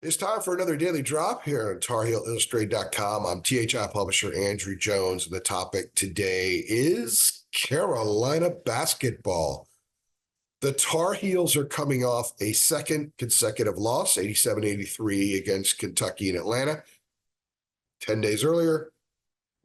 It's time for another daily drop here on TarHeelIllustrated.com. I'm THI publisher Andrew Jones, and the topic today is Carolina basketball. The Tar Heels are coming off a second consecutive loss, 87-83 against Kentucky and Atlanta. 10 days earlier,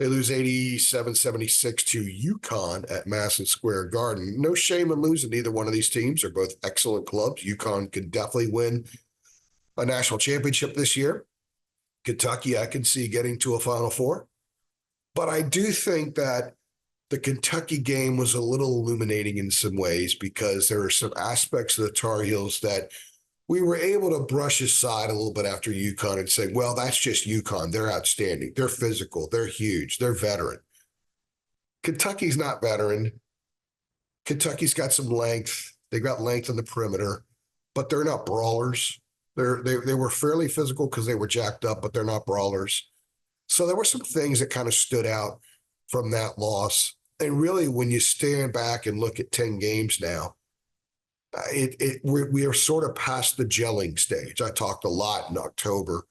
they lose 87-76 to UConn at Madison Square Garden. No shame in losing either one of these teams. They're both excellent clubs. UConn could definitely win a national championship this year. Kentucky, I can see getting to a Final Four. But I do think that the Kentucky game was a little illuminating in some ways because there are some aspects of the Tar Heels that we were able to brush aside a little bit after UConn and say, well, that's just UConn. They're outstanding. They're physical. They're huge. They're veteran. Kentucky's not veteran. Kentucky's got some length. They got length on the perimeter, but they're not brawlers. They were fairly physical because they were jacked up, but they're not brawlers. So there were some things that kind of stood out from that loss. And really, when you stand back and look at 10 games now, we are sort of past the gelling stage. I talked a lot in October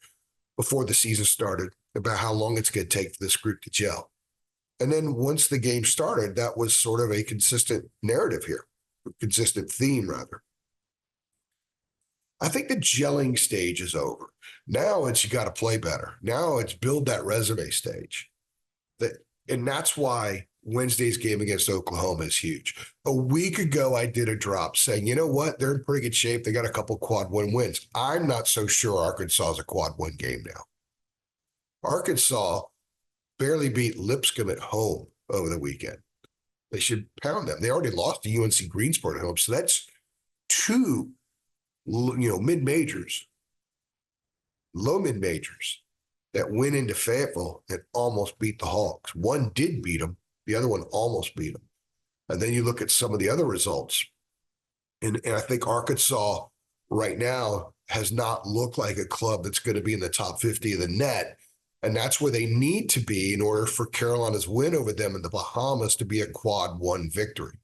before the season started about how long it's going to take for this group to gel. And then once the game started, that was sort of a consistent narrative here, a consistent theme, rather. I think the gelling stage is over. Now it's you got to play better. Now it's build that resume stage. And that's why Wednesday's game against Oklahoma is huge. A week ago, I did a drop saying, you know what? They're in pretty good shape. They got a couple quad one wins. I'm not so sure Arkansas is a quad one game now. Arkansas barely beat Lipscomb at home over the weekend. They should pound them. They already lost to UNC Greensport at home. So that's two mid-majors, low mid-majors that went into Fayetteville and almost beat the Hawks. One did beat them. The other one almost beat them. And then you look at some of the other results. And I think Arkansas right now has not looked like a club that's going to be in the top 50 of the net. And that's where they need to be in order for Carolina's win over them in the Bahamas to be a quad one victory.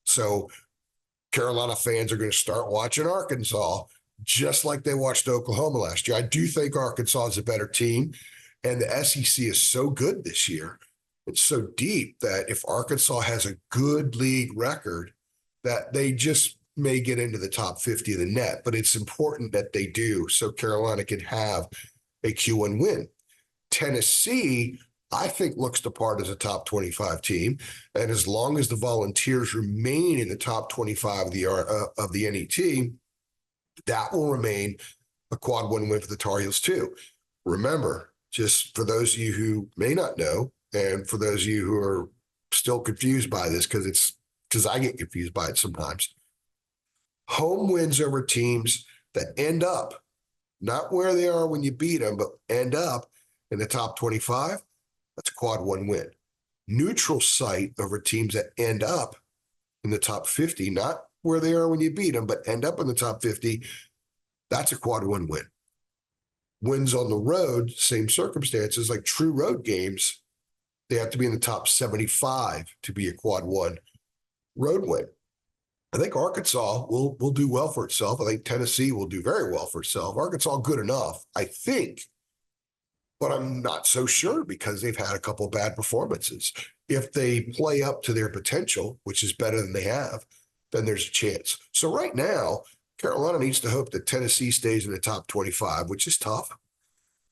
So Carolina fans are going to start watching Arkansas just like they watched Oklahoma last year. I do think Arkansas is a better team, and the SEC is so good this year. It's so deep that if Arkansas has a good league record, that they just may get into the top 50 of the net. But it's important that they do so Carolina can have a Q1 win. Tennessee, I think, looks the part as a top 25 team. And as long as the Volunteers remain in the top 25 of the NET, that will remain a quad one win for the Tar Heels too. Remember, just for those of you who may not know, and for those of you who are still confused by this, because I get confused by it sometimes, home wins over teams that end up, not where they are when you beat them, but end up in the top 25, that's a quad one win. Neutral site over teams that end up in the top 50, not where they are when you beat them, but end up in the top 50, that's a quad one win. Wins on the road, same circumstances, like true road games, they have to be in the top 75 to be a quad one road win. I think Arkansas will do well for itself. I think Tennessee will do very well for itself. Arkansas good enough, I think, but I'm not so sure because they've had a couple of bad performances. If they play up to their potential, which is better than they have, then there's a chance. So right now, Carolina needs to hope that Tennessee stays in the top 25, which is tough.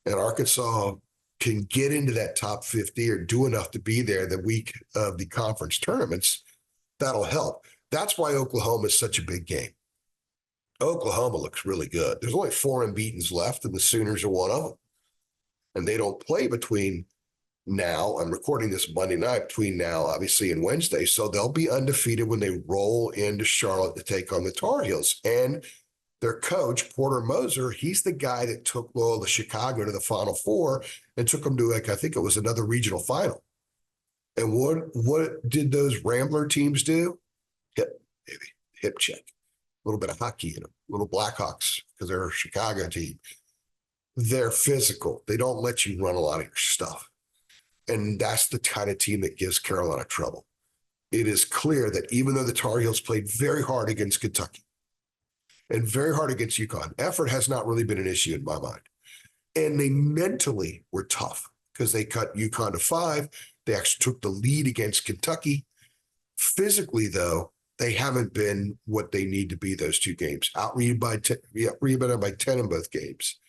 And Arkansas can get into that top 50 or do enough to be there the week of the conference tournaments. That'll help. That's why Oklahoma is such a big game. Oklahoma looks really good. There's only 4 unbeatens left, and the Sooners are one of them. And they don't play between now, I'm recording this Monday night, between now, obviously, and Wednesday. So they'll be undefeated when they roll into Charlotte to take on the Tar Heels. And their coach, Porter Moser, he's the guy that took Loyola Chicago to the Final Four and took them to, I think it was another regional final. And what did those Rambler teams do? Hip check. A little bit of hockey in them, little Blackhawks, because they're a Chicago team. They're physical. They don't let you run a lot of your stuff. And that's the kind of team that gives Carolina trouble. It is clear that even though the Tar Heels played very hard against Kentucky, and very hard against UConn. Effort has not really been an issue in my mind. And they mentally were tough because they cut UConn to 5. They actually took the lead against Kentucky. Physically, though, they haven't been what they need to be those 2 games. Rebounded by 10 in both games.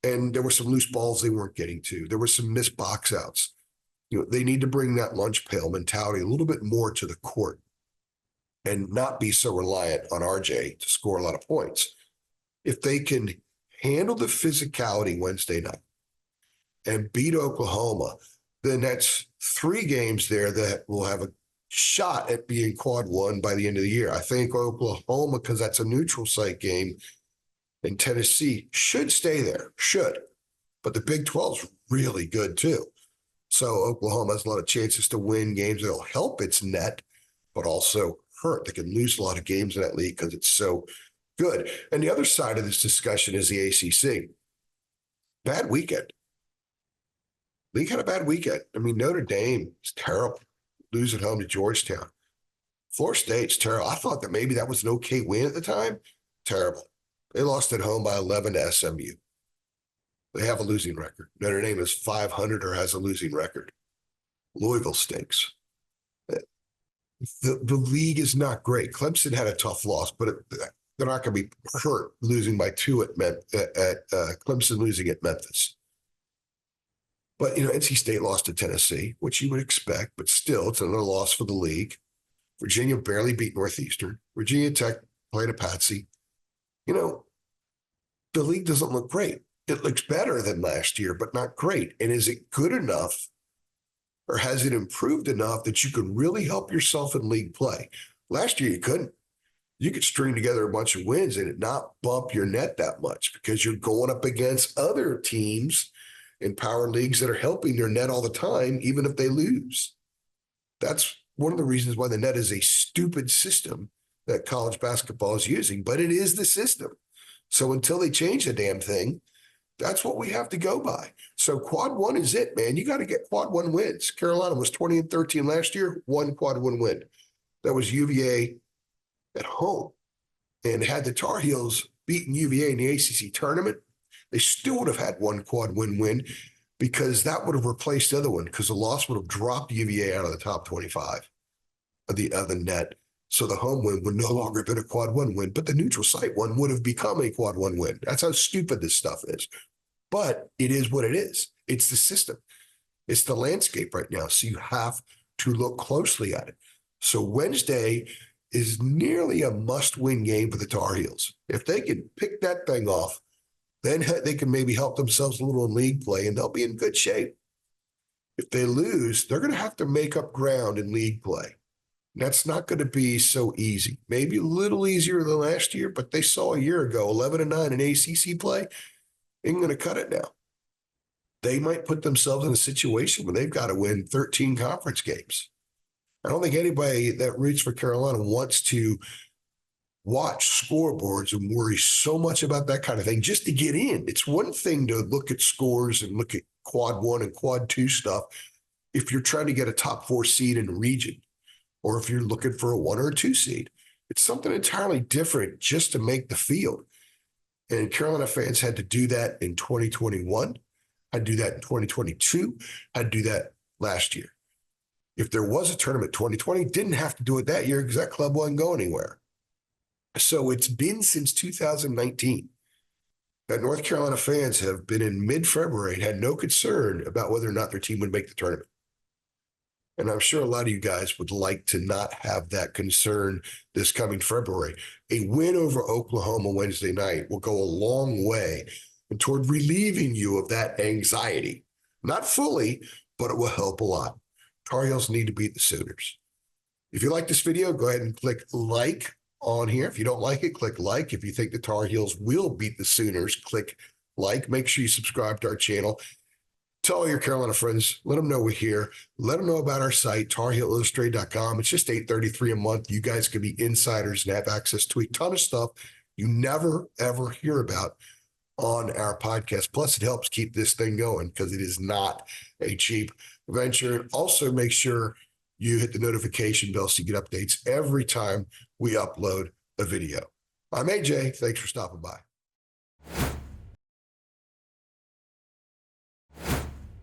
And there were some loose balls they weren't getting to. There were some missed box outs. They need to bring that lunch pail mentality a little bit more to the court and not be so reliant on RJ to score a lot of points. If they can handle the physicality Wednesday night and beat Oklahoma, then that's 3 games there that will have a shot at being quad 1 by the end of the year. I think Oklahoma, because that's a neutral site game, and Tennessee should stay there, But the Big 12 is really good too. So Oklahoma has a lot of chances to win games that'll help its net, but also hurt. They can lose a lot of games in that league because it's so good. And the other side of this discussion is the ACC. Bad weekend. League had a bad weekend. I mean, Notre Dame is terrible. Lose at home to Georgetown. Florida State's terrible. I thought that maybe that was an okay win at the time. Terrible. They lost at home by 11 to SMU. They have a losing record. Notre Dame is 500 or has a losing record. Louisville stinks. The league is not great. Clemson had a tough loss, but they're not going to be hurt losing by 2 at Clemson losing at Memphis. But, NC State lost to Tennessee, which you would expect, but still, it's another loss for the league. Virginia barely beat Northeastern. Virginia Tech played a patsy. The league doesn't look great. It looks better than last year, but not great. And is it good enough, or has it improved enough that you can really help yourself in league play? Last year, you couldn't. You could string together a bunch of wins and it not bump your net that much because you're going up against other teams in power leagues that are helping their net all the time, even if they lose. That's one of the reasons why the net is a stupid system that college basketball is using, but it is the system. So until they change the damn thing, that's what we have to go by. So quad 1 is it, man. You got to get quad 1 wins. Carolina was 20-13 last year, 1 quad 1 win. That was UVA at home. And had the Tar Heels beaten UVA in the ACC tournament, they still would have had 1 quad win because that would have replaced the other one because the loss would have dropped UVA out of the top 25 of the net. So the home win would no longer have been a quad 1 win, but the neutral site one would have become a quad 1 win. That's how stupid this stuff is. But it is what it is. It's the system. It's the landscape right now. So you have to look closely at it. So Wednesday is nearly a must-win game for the Tar Heels. If they can pick that thing off, then they can maybe help themselves a little in league play, and they'll be in good shape. If they lose, they're going to have to make up ground in league play. That's not going to be so easy. Maybe a little easier than last year, but they saw a year ago, 11-9 in ACC play. Ain't going to cut it now. They might put themselves in a situation where they've got to win 13 conference games. I don't think anybody that roots for Carolina wants to watch scoreboards and worry so much about that kind of thing just to get in. It's one thing to look at scores and look at quad 1 and quad 2 stuff if you're trying to get a top 4 seed in a region, or if you're looking for a 1 or a 2 seed. It's something entirely different just to make the field. And Carolina fans had to do that in 2021, had to do that in 2022, had to do that last year. If there was a tournament 2020, didn't have to do it that year because that club wasn't going anywhere. So it's been since 2019 that North Carolina fans have been in mid-February and had no concern about whether or not their team would make the tournament. And I'm sure a lot of you guys would like to not have that concern this coming February. A win over Oklahoma Wednesday night will go a long way toward relieving you of that anxiety. Not fully, but it will help a lot. Tar Heels need to beat the Sooners. If you like this video, go ahead and click like on here. If you don't like it, click like. If you think the Tar Heels will beat the Sooners, click like. Make sure you subscribe to our channel. Tell all your Carolina friends. Let them know we're here. Let them know about our site, TarHeelIllustrated.com. It's just $8.33 a month. You guys can be insiders and have access to a ton of stuff you never, ever hear about on our podcast. Plus, it helps keep this thing going because it is not a cheap venture. And also make sure you hit the notification bell so you get updates every time we upload a video. I'm AJ. Thanks for stopping by.